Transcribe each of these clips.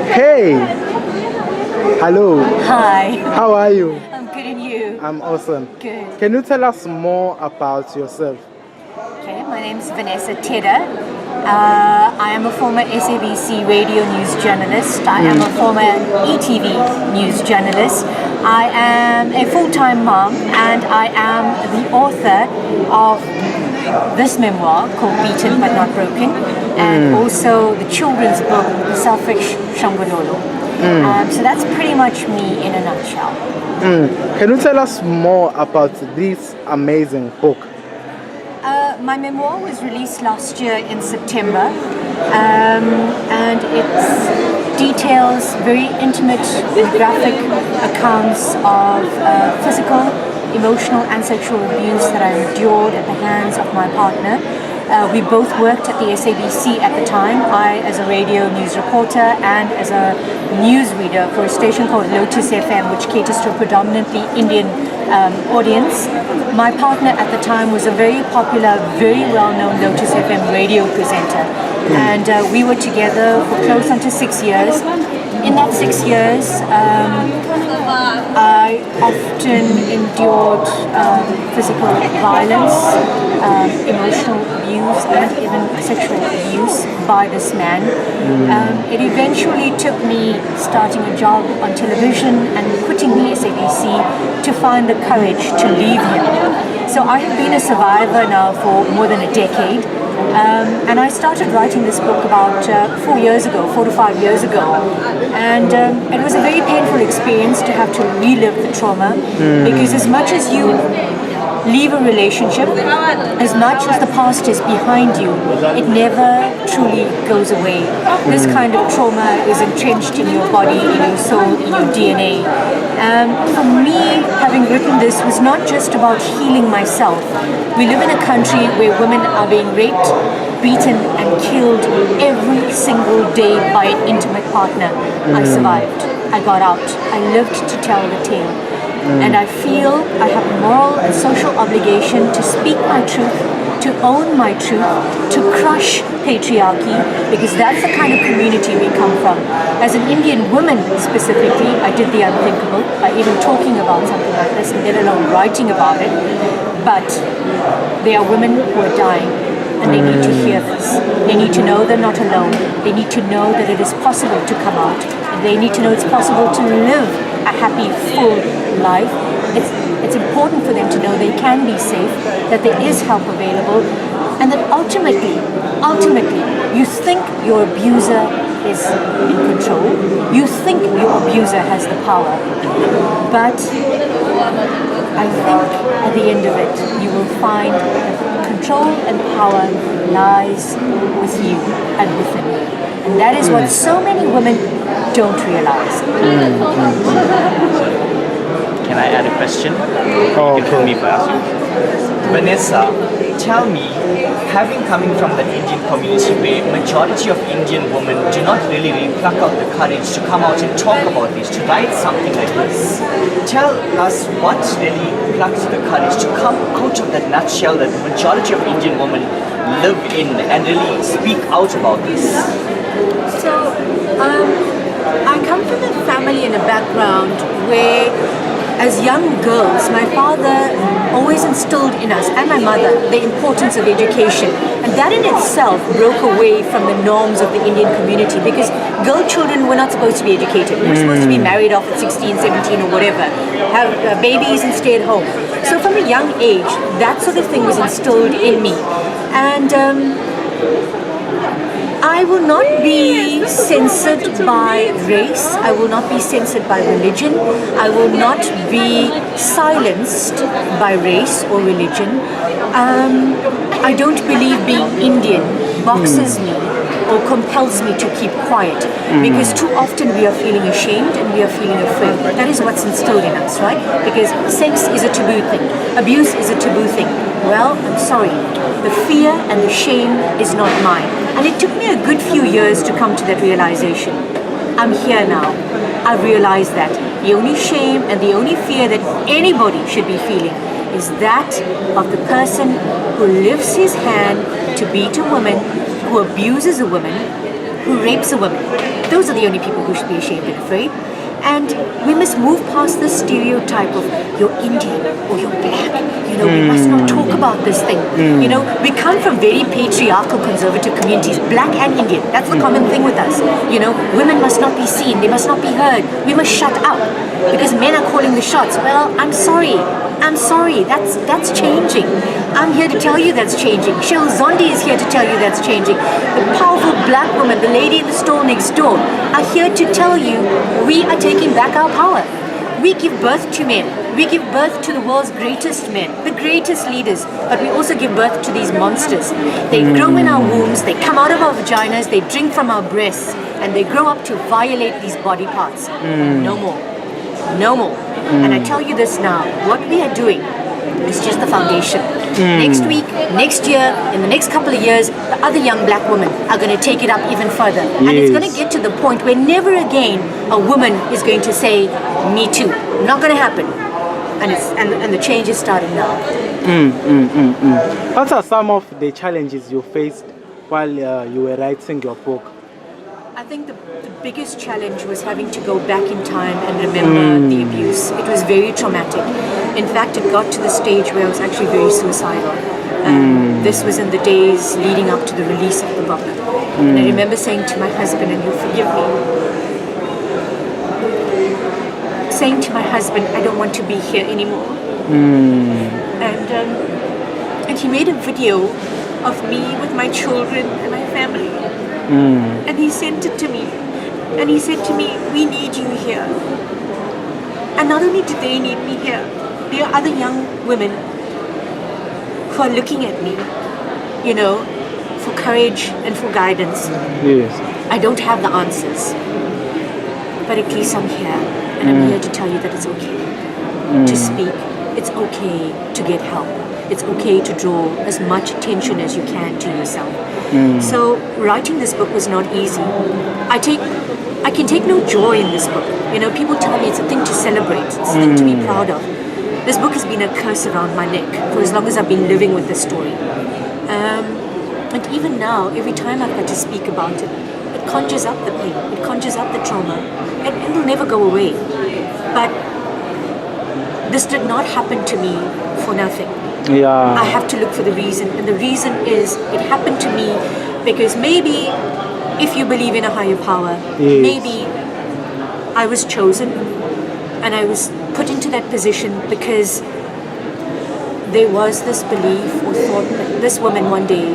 Hey! Hello. Hi. How are you? I'm good, and you? I'm awesome. Good. Can you tell us more about yourself? Okay, my name's Vanessa Tedder. I am a former SABC radio news journalist. I am a former ETV news journalist. I am a full-time mom, and I am the author of this memoir called Beaten But Not Broken, and also the children's book, The Selfish Shangololo. So that's pretty much me in a nutshell. Can you tell us more about this amazing book? My memoir was released last year in September, and it details very intimate and graphic accounts of physical, emotional and sexual abuse that I endured at the hands of my partner. We both worked at the SABC at the time, I as a radio news reporter and as a newsreader for a station called Lotus FM, which caters to a predominantly Indian audience. My partner at the time was a very popular, very well-known Lotus FM radio presenter, and we were together for close on to 6 years. In that 6 years, I often endured physical violence, emotional abuse, and even sexual abuse by this man. It eventually took me starting a job on television and quitting the SABC to find the courage to leave him. So I have been a survivor now for more than a decade. And I started writing this book about 4 to 5 years ago, and it was a very painful experience to have to relive the trauma, because as much as you leave a relationship, as much as the past is behind you, it never truly goes away. This kind of trauma is entrenched in your body, in your soul, in your DNA. For me, having written this was not just about healing myself. We live in a country where women are being raped, beaten and killed every single day by an intimate partner. I survived. I got out. I lived to tell the tale. And I feel I have a moral and social obligation to speak my truth, to own my truth, to crush patriarchy, because that's the kind of community we come from. As an Indian woman specifically, I did the unthinkable by even talking about something like this, and let alone writing about it. But there are women who are dying, and they need to hear this. They need to know they're not alone. They need to know that it is possible to come out. And they need to know it's possible to live a happy, full life. It's important for them to know they can be safe, that there is help available, and that ultimately, you think your abuser is in control. You think your abuser has the power. But I think at the end of it, you will find that control and power lies with you and within you. And that is what so many women don't realize. Can I add a question? Oh, You can put me first. Vanessa, tell me, coming from the Indian community where majority of Indian women do not really pluck out the courage to come out and talk about this, to write something like this. Tell us what really plucks the courage to come out of that nutshell that the majority of Indian women live in and really speak out about this. So, I come from a family and a background where, as young girls, my father always instilled in us, and my mother, the importance of education. And that in itself broke away from the norms of the Indian community, because girl children were not supposed to be educated. We were supposed to be married off at 16, 17 or whatever, have babies and stay at home. So from a young age, that sort of thing was instilled in me. And I will not be censored by race. I will not be censored by religion. I will not be silenced by race or religion. I don't believe being Indian boxes me or compels me to keep quiet, because too often we are feeling ashamed and we are feeling afraid. That is what's instilled in us, right? Because sex is a taboo thing. Abuse is a taboo thing. Well, I'm sorry. The fear and the shame is not mine. And it took me a good few years to come to that realization. I'm here now. I've realized that the only shame and the only fear that anybody should be feeling is that of the person who lifts his hand to beat a woman, who abuses a woman, who rapes a woman. Those are the only people who should be ashamed and afraid. And we must move past the stereotype of you're Indian or you're black. You know, we must not talk about this thing. You know, we come from very patriarchal, conservative communities, black and Indian. That's the common thing with us. You know, women must not be seen, they must not be heard. We must shut up because men are calling the shots. Well, I'm sorry. That's changing. I'm here to tell you that's changing. Cheryl Zondi is here to tell you that's changing. The powerful black woman, the lady in the store next door, are here to tell you we are taking back our power. We give birth to men. We give birth to the world's greatest men, the greatest leaders, but we also give birth to these monsters. They grow in our wombs, they come out of our vaginas, they drink from our breasts, and they grow up to violate these body parts. No more. No more. And I tell you this now, what we are doing is just the foundation. Next week, next year, in the next couple of years, the other young black women are going to take it up even further. And it's going to get to the point where never again a woman is going to say, me too. Not going to happen. And the change is starting now. What are some of the challenges you faced while you were writing your book? I think the biggest challenge was having to go back in time and remember the abuse. It was very traumatic. In fact, it got to the stage where I was actually very suicidal. This was in the days leading up to the release of the book. And I remember saying to my husband, and you'll forgive me, saying to my husband, I don't want to be here anymore. And he made a video of me with my children and my family. And he sent it to me. And he said to me, we need you here. And not only do they need me here, there are other young women who are looking at me, you know, for courage and for guidance. Yes. I don't have the answers, but at least I'm here. And I'm here to tell you that it's okay to speak. It's okay to get help. It's okay to draw as much attention as you can to yourself. So writing this book was not easy. I can take no joy in this book. You know, people tell me it's a thing to celebrate, it's a thing to be proud of. This book has been a curse around my neck for as long as I've been living with this story. And even now, every time I've got to speak about it, it conjures up the pain, it conjures up the trauma, and it will never go away. But this did not happen to me for nothing. I have to look for the reason, and the reason is it happened to me because maybe if you believe in a higher power, maybe I was chosen and I was put into that position because there was this belief or thought that this woman one day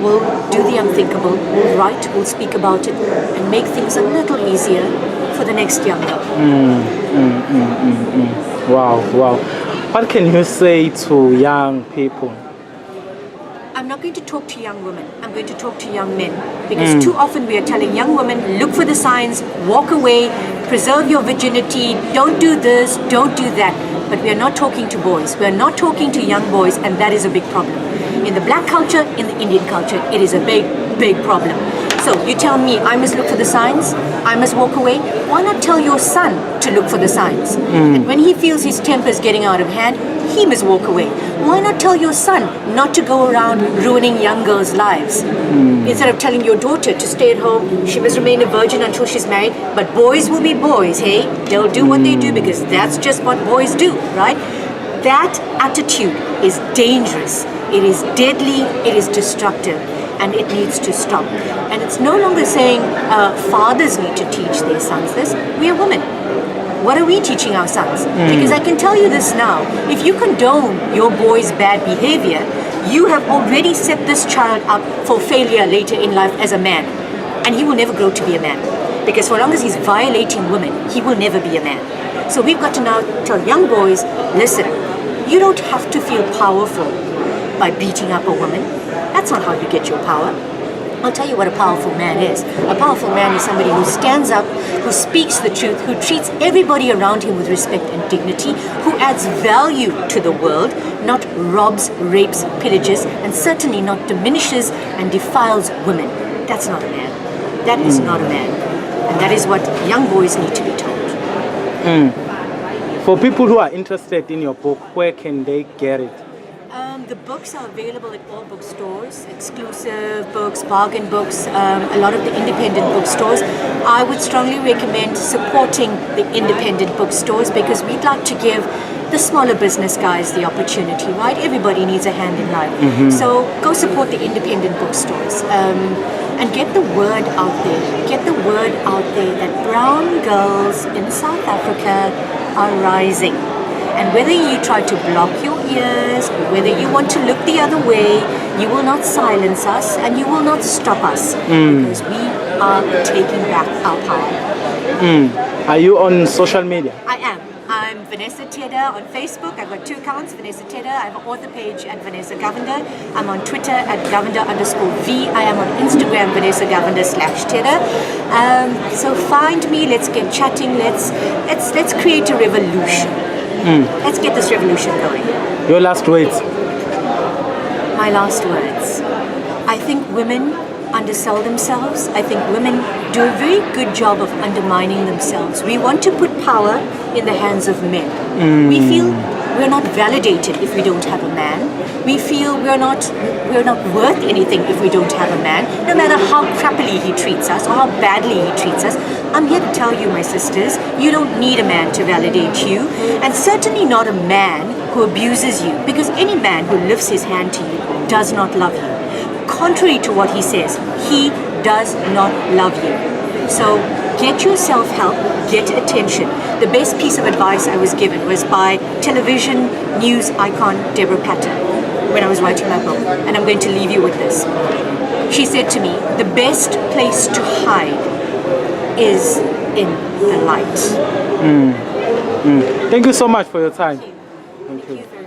will do the unthinkable, will write, will speak about it, and make things a little easier for the next young girl. Wow. What can you say to young people? I'm not going to talk to young women. I'm going to talk to young men. Because too often we are telling young women, look for the signs, walk away, preserve your virginity, don't do this, don't do that. But we are not talking to boys. We are not talking to young boys, and that is a big problem. In the black culture, in the Indian culture, it is a big problem. So you tell me I must look for the signs, I must walk away. Why not tell your son to look for the signs? And when he feels his temper is getting out of hand, he must walk away. Why not tell your son not to go around ruining young girls' lives? Instead of telling your daughter to stay at home, she must remain a virgin until she's married. But boys will be boys, hey? They'll do what they do because that's just what boys do, right? That attitude is dangerous. It is deadly, it is destructive, and it needs to stop. And it's no longer saying fathers need to teach their sons this. We are women. What are we teaching our sons? Because I can tell you this now, if you condone your boy's bad behavior, you have already set this child up for failure later in life as a man. And he will never grow to be a man. Because for long as he's violating women, he will never be a man. So we've got to now tell young boys, listen, you don't have to feel powerful by beating up a woman. That's not how you get your power. I'll tell you what a powerful man is. A powerful man is somebody who stands up, who speaks the truth, who treats everybody around him with respect and dignity, who adds value to the world, not robs, rapes, pillages, and certainly not diminishes and defiles women. That's not a man. That is not a man. And that is what young boys need to be told. For people who are interested in your book, where can they get it? The books are available at all bookstores, exclusive books, bargain books, a lot of the independent bookstores. I would strongly recommend supporting the independent bookstores because we'd like to give the smaller business guys the opportunity, right? Everybody needs a hand in life. So go support the independent bookstores and get the word out there. Get the word out there that brown girls in South Africa are rising. And whether you try to block your ears or whether you want to look the other way, you will not silence us and you will not stop us because we are taking back our power. Are you on social media? I am. I'm Vanessa Tedder on Facebook. I've got 2 accounts, Vanessa Tedder. I have an author page at Vanessa Govender. I'm on Twitter at Govender_V. I am on Instagram, Vanessa Govender/Tedder. So find me, let's get chatting, let's create a revolution. Let's get this revolution going. Your last words. My last words. I think women undersell themselves. I think women do a very good job of undermining themselves. We want to put power in the hands of men. We feel we're not validated if we don't have a man. We feel we're not worth anything if we don't have a man, no matter how crappily he treats us or how badly he treats us. I'm here to tell you, my sisters, you don't need a man to validate you, and certainly not a man who abuses you, because any man who lifts his hand to you does not love you. Contrary to what he says, he does not love you. So get yourself help, get attention. The best piece of advice I was given was by television news icon Deborah Patten when I was writing my book, and I'm going to leave you with this. She said to me, the best place to hide is in the light. Thank you so much for your time. Thank you very